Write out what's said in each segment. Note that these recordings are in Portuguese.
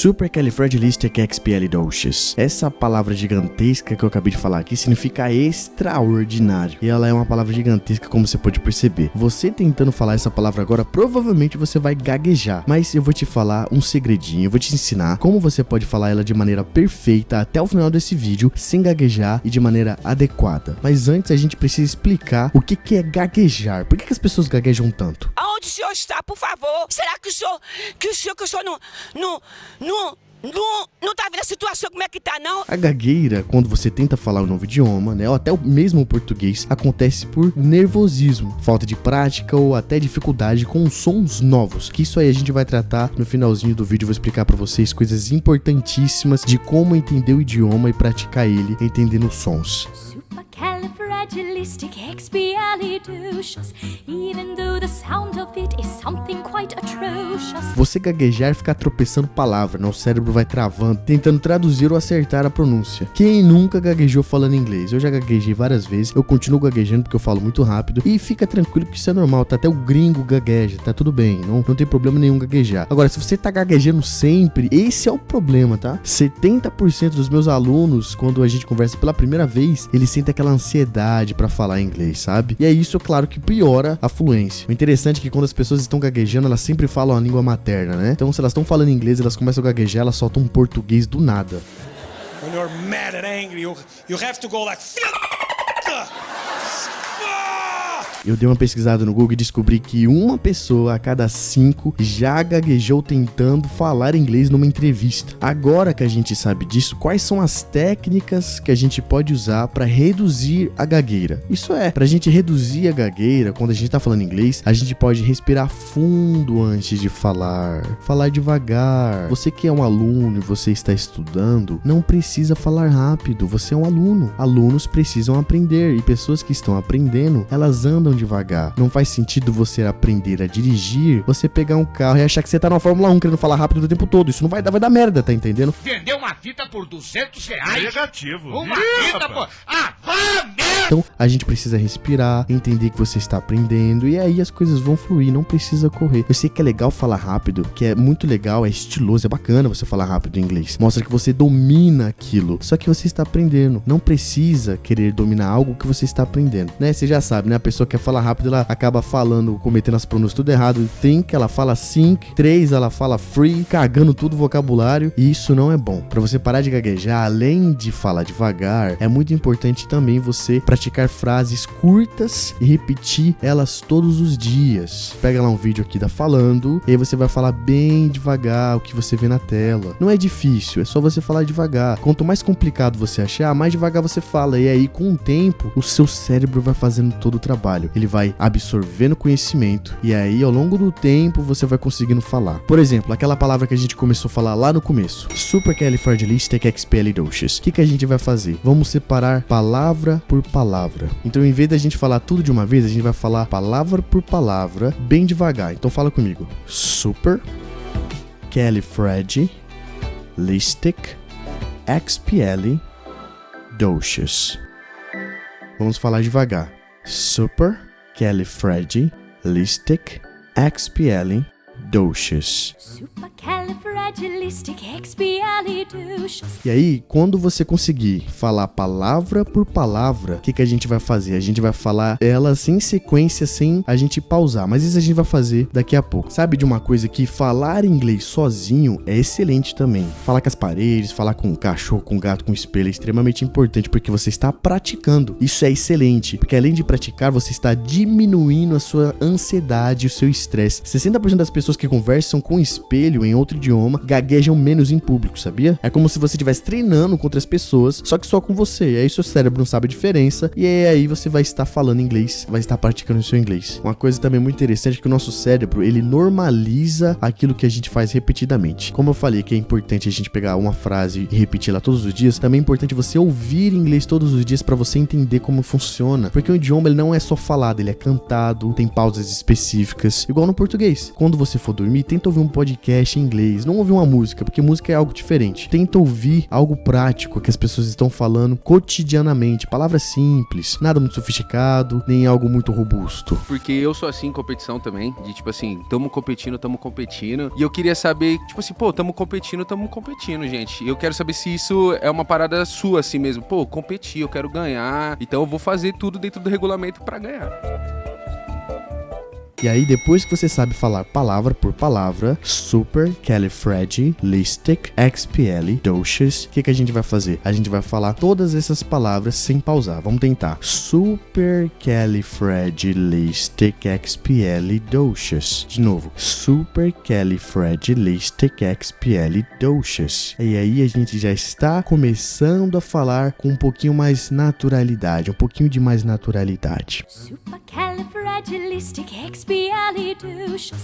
Supercalifragilisticexpialidocious. Essa palavra gigantesca que eu acabei de falar aqui significa extraordinário. E ela é uma palavra gigantesca, como você pode perceber. Você tentando falar essa palavra agora, provavelmente você vai gaguejar. Mas eu vou te falar um segredinho, eu vou te ensinar como você pode falar ela de maneira perfeita até o final desse vídeo, sem gaguejar e de maneira adequada. Mas antes a gente precisa explicar o que é gaguejar. Por que as pessoas gaguejam tanto? Aonde o senhor está, por favor? Será que o senhor não tá vendo a situação como é que tá, não? A gagueira, quando você tenta falar um novo idioma, né, ou até o mesmo português, acontece por nervosismo, falta de prática ou até dificuldade com sons novos. Que isso aí a gente vai tratar no finalzinho do vídeo. Eu vou explicar pra vocês coisas importantíssimas de como entender o idioma e praticar ele entendendo os sons. Supercalifragilisticexpialidocious, even though the sound of it is something quite atrocious. Você gaguejar e ficar tropeçando palavra, né? O cérebro vai travando, tentando traduzir ou acertar a pronúncia. Quem nunca gaguejou falando inglês? Eu já gaguejei várias vezes, eu continuo gaguejando porque eu falo muito rápido. E fica tranquilo que isso é normal, tá? Até o gringo gagueja, tá tudo bem, não tem problema nenhum gaguejar. Agora, se você tá gaguejando sempre, esse é o problema, tá? 70% dos meus alunos, quando a gente conversa pela primeira vez, eles sentem aquela ansiedade pra falar inglês, sabe? E é isso, claro, que piora a fluência. O interessante é que quando as pessoas estão gaguejando, elas sempre falam a língua materna, né? Então, se elas estão falando inglês, elas começam a gaguejar, elas soltam um português do nada. When you're mad and angry, you have to go like... Eu dei uma pesquisada no Google e descobri que uma pessoa a cada 5 já gaguejou tentando falar inglês numa entrevista. Agora que a gente sabe disso, quais são as técnicas que a gente pode usar para reduzir a gagueira? Isso é, pra gente reduzir a gagueira, quando a gente tá falando inglês, a gente pode respirar fundo antes de falar devagar. Você que é um aluno e você está estudando, não precisa falar rápido, você é um aluno. Alunos precisam aprender e pessoas que estão aprendendo, elas andam devagar. Não faz sentido você aprender a dirigir, você pegar um carro e achar que você tá na Fórmula 1 querendo falar rápido o tempo todo. Isso não vai dar merda, tá entendendo? Vendeu uma fita por R$200. Negativo. Uma fita por... Então, a gente precisa respirar, entender que você está aprendendo e aí as coisas vão fluir, não precisa correr. Eu sei que é legal falar rápido, que é muito legal, é estiloso, é bacana você falar rápido em inglês. Mostra que você domina aquilo, só que você está aprendendo. Não precisa querer dominar algo que você está aprendendo, né? Você já sabe, né? A pessoa quer falar rápido, ela acaba falando, cometendo as pronúncias tudo errado. Think, ela fala think, 3, ela fala free, cagando tudo o vocabulário, e isso não é bom. Pra você parar de gaguejar, além de falar devagar, é muito importante também você praticar frases curtas e repetir elas todos os dias. Pega lá um vídeo aqui da falando, e aí você vai falar bem devagar o que você vê na tela. Não é difícil, é só você falar devagar. Quanto mais complicado você achar, mais devagar você fala, e aí com o tempo, o seu cérebro vai fazendo todo o trabalho. Ele vai absorvendo conhecimento, e aí ao longo do tempo você vai conseguindo falar. Por exemplo, aquela palavra que a gente começou a falar lá no começo, Supercalifragilisticexpialidocious. O que a gente vai fazer? Vamos separar palavra por palavra. Então, em vez da gente falar tudo de uma vez, a gente vai falar palavra por palavra, bem devagar. Então fala comigo. Supercalifragilisticexpialidocious. Vamos falar devagar. Supercalifragilisticexpialidocious. Supercalifragilisticexpialidocious. E aí, quando você conseguir falar palavra por palavra, o que a gente vai fazer? A gente vai falar elas em sequência, sem a gente pausar. Mas isso a gente vai fazer daqui a pouco. Sabe de uma coisa que falar inglês sozinho é excelente também. Falar com as paredes, falar com o cachorro, com o gato, com o espelho é extremamente importante, porque você está praticando. Isso é excelente, porque além de praticar, você está diminuindo a sua ansiedade, o seu estresse. 60% das pessoas que conversam com espelho em outro idioma gaguejam menos em público, sabia? É como se você estivesse treinando com outras pessoas, só que só com você. E aí seu cérebro não sabe a diferença, e aí você vai estar falando inglês, vai estar praticando o seu inglês. Uma coisa também muito interessante é que o nosso cérebro, ele normaliza aquilo que a gente faz repetidamente. Como eu falei que é importante a gente pegar uma frase e repetir ela todos os dias, também é importante você ouvir inglês todos os dias para você entender como funciona. Porque o idioma, ele não é só falado, ele é cantado, tem pausas específicas, igual no português. Quando você for dormir, tenta ouvir um podcast em inglês. Não ouve ouvir uma música, porque música é algo diferente. Tenta ouvir algo prático que as pessoas estão falando cotidianamente, palavras simples, nada muito sofisticado, nem algo muito robusto. Porque eu sou assim em competição também, de tipo assim, tamo competindo, e eu queria saber, tipo assim, pô, tamo competindo, gente. E eu quero saber se isso é uma parada sua assim mesmo. Pô, competir, eu quero ganhar, então eu vou fazer tudo dentro do regulamento pra ganhar. E aí, depois que você sabe falar palavra por palavra, supercalifragilisticexpialidocious, o que a gente vai fazer? A gente vai falar todas essas palavras sem pausar. Vamos tentar. Supercalifragilisticexpialidocious. De novo. Supercalifragilisticexpialidocious. E aí, a gente já está começando a falar com um pouquinho mais naturalidade, um pouquinho de mais naturalidade. Supercalifragilisticexpialidocious.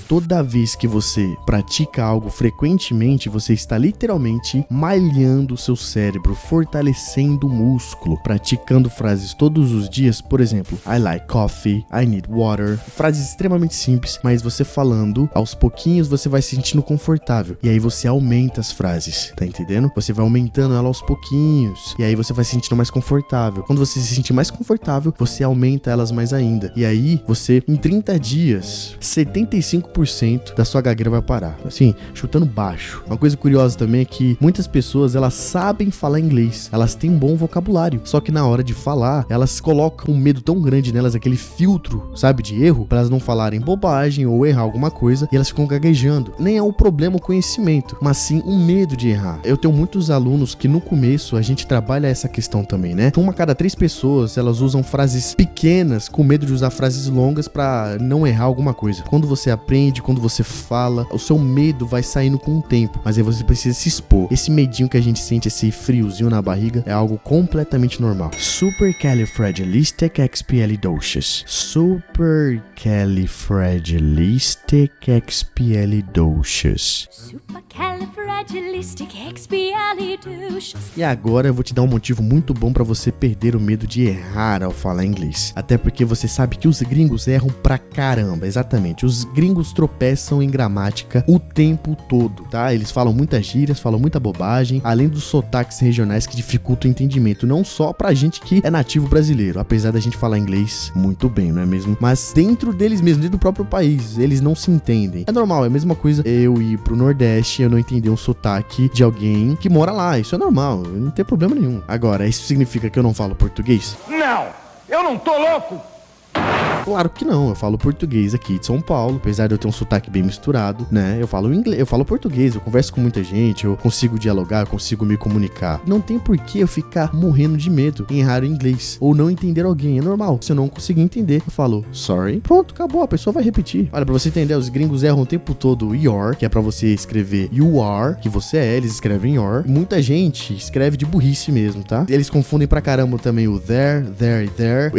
Toda vez que você pratica algo frequentemente, você está literalmente malhando o seu cérebro, fortalecendo o músculo, praticando frases todos os dias. Por exemplo, I like coffee, I need water. Frases extremamente simples, mas você falando, aos pouquinhos você vai se sentindo confortável. E aí você aumenta as frases, tá entendendo? Você vai aumentando ela aos pouquinhos. E aí você vai se sentindo mais confortável. Quando você se sentir mais confortável, você aumenta elas mais ainda. E aí você, em 30 dias, 75% da sua gagueira vai parar. Assim, chutando baixo. Uma coisa curiosa também é que muitas pessoas, elas sabem falar inglês. Elas têm um bom vocabulário. Só que na hora de falar, elas colocam um medo tão grande nelas, aquele filtro, sabe, de erro, pra elas não falarem bobagem ou errar alguma coisa, e elas ficam gaguejando. Nem é o problema o conhecimento, mas sim um medo de errar. Eu tenho muitos alunos que no começo a gente trabalha essa questão também, né? Então, 1 a cada 3 pessoas, elas usam frases pequenas com medo de usar frases longas pra não errar alguma coisa. Quando você aprende, quando você fala, o seu medo vai saindo com o tempo, mas aí você precisa se expor. Esse medinho que a gente sente, esse friozinho na barriga, é algo completamente normal. Supercalifragilisticexpialidocious. Supercalifragilisticexpialidocious. Supercalifragilisticexpialidocious. E agora eu vou te dar um motivo muito bom pra você perder o medo de errar ao falar inglês. Até porque você sabe que os gringos erram pra caramba. Exatamente, os gringos tropeçam em gramática o tempo todo, tá? Eles falam muitas gírias, falam muita bobagem, além dos sotaques regionais que dificultam o entendimento, não só pra gente que é nativo brasileiro, apesar da gente falar inglês muito bem, não é mesmo? Mas dentro deles mesmos, dentro do próprio país, eles não se entendem. É normal, é a mesma coisa eu ir pro Nordeste e eu não entender um sotaque de alguém que mora lá, isso é normal, não tem problema nenhum. Agora, isso significa que eu não falo português? Não, eu não tô louco. Claro que não, eu falo português aqui de São Paulo, apesar de eu ter um sotaque bem misturado, né? Eu falo inglês, eu falo português, eu converso com muita gente, eu consigo dialogar, eu consigo me comunicar. Não tem por que eu ficar morrendo de medo em errar o inglês ou não entender alguém, é normal. Se eu não conseguir entender, eu falo sorry, pronto, acabou, a pessoa vai repetir. Olha, pra você entender, os gringos erram o tempo todo your, que é pra você escrever you are, que você é, eles escrevem your. Muita gente escreve de burrice mesmo, tá? Eles confundem pra caramba também o there e there.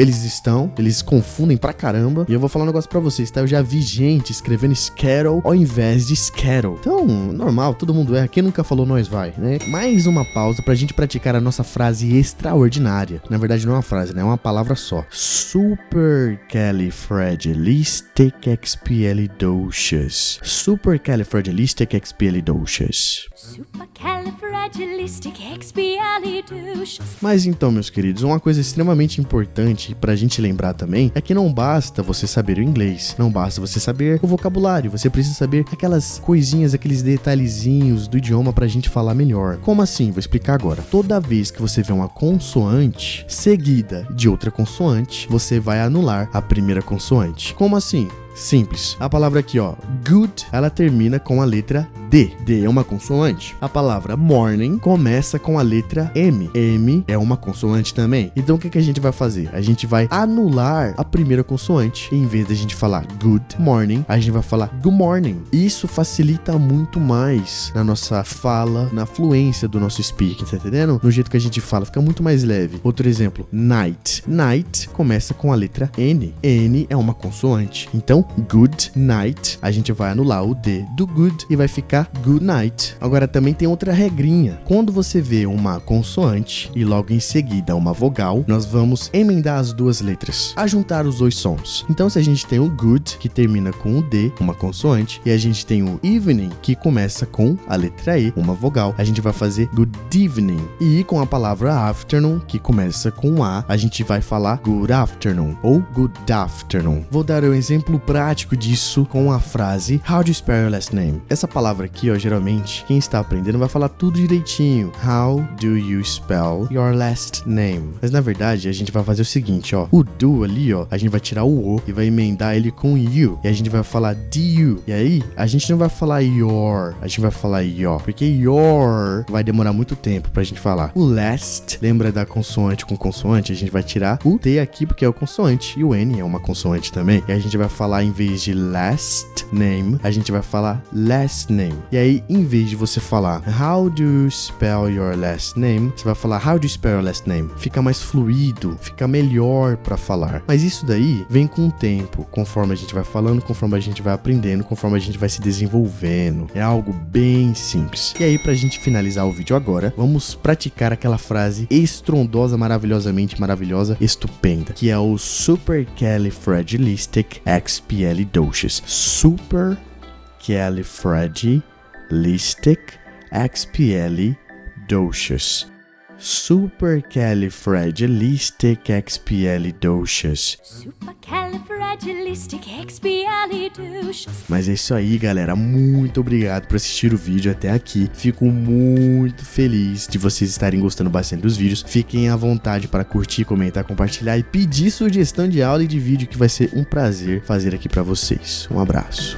Eles confundem pra caramba. E eu vou falar um negócio pra vocês, tá? Eu já vi gente escrevendo schedule ao invés de schedule. Então, normal, todo mundo erra. Quem nunca falou nós vai, né? Mais uma pausa pra gente praticar a nossa frase extraordinária. Na verdade, não é uma frase, né? É uma palavra só. Supercalifragilisticexpialidocious. Supercalifragilisticexpialidocious. Supercalifragilisticexpialidocious. Mas então, meus queridos, uma coisa extremamente importante pra gente lembrar também é que não basta você saber o inglês, não basta você saber o vocabulário, você precisa saber aquelas coisinhas, aqueles detalhezinhos do idioma pra gente falar melhor. Como assim? Vou explicar agora. Toda vez que você vê uma consoante seguida de outra consoante, você vai anular a primeira consoante. Como assim? Simples. A palavra aqui, ó, good, ela termina com a letra D. D é uma consoante. A palavra morning começa com a letra M. M é uma consoante também. Então o que a gente vai fazer? A gente vai anular a primeira consoante. Em vez de a gente falar good morning, a gente vai falar good morning. Isso facilita muito mais na nossa fala, na fluência do nosso speaking, tá entendendo? No jeito que a gente fala, fica muito mais leve. Outro exemplo, night. Night começa com a letra N. N é uma consoante. Então, Então, good night, a gente vai anular o D do good e vai ficar good night. Agora também tem outra regrinha. Quando você vê uma consoante e logo em seguida uma vogal, nós vamos emendar as duas letras, ajuntar os dois sons. Então, se a gente tem o good, que termina com o D, uma consoante, e a gente tem o evening, que começa com a letra E, uma vogal, a gente vai fazer good evening. E com a palavra afternoon, que começa com A, a gente vai falar good afternoon ou good afternoon. Vou dar um exemplo prático disso com a frase How do you spell your last name? Essa palavra aqui, ó, geralmente, quem está aprendendo vai falar tudo direitinho. How do you spell your last name? Mas na verdade, a gente vai fazer o seguinte, ó. O do ali, ó, a gente vai tirar o e vai emendar ele com you. E a gente vai falar do. E aí, a gente não vai falar your, a gente vai falar your. Porque your vai demorar muito tempo pra gente falar. O last, lembra da consoante com consoante? A gente vai tirar o T aqui porque é o consoante. E o N é uma consoante também. E a gente vai falar, em vez de last name, a gente vai falar last name. E aí, em vez de você falar how do you spell your last name, você vai falar how do you spell your last name. Fica mais fluido, fica melhor pra falar. Mas isso daí vem com o tempo, conforme a gente vai falando, conforme a gente vai aprendendo, conforme a gente vai se desenvolvendo. É algo bem simples. E aí, pra gente finalizar o vídeo agora, vamos praticar aquela frase estrondosa, maravilhosamente maravilhosa, estupenda, que é o supercalifragilisticexpialidocious. Supercalifragilisticexpialidocious. Supercalifragilisticexpialidocious. Supercalifragilisticexpialidocious. Mas é isso aí, galera. Muito obrigado por assistir o vídeo até aqui. Fico muito feliz de vocês estarem gostando bastante dos vídeos. Fiquem à vontade para curtir, comentar, compartilhar e pedir sugestão de aula e de vídeo, que vai ser um prazer fazer aqui para vocês. Um abraço.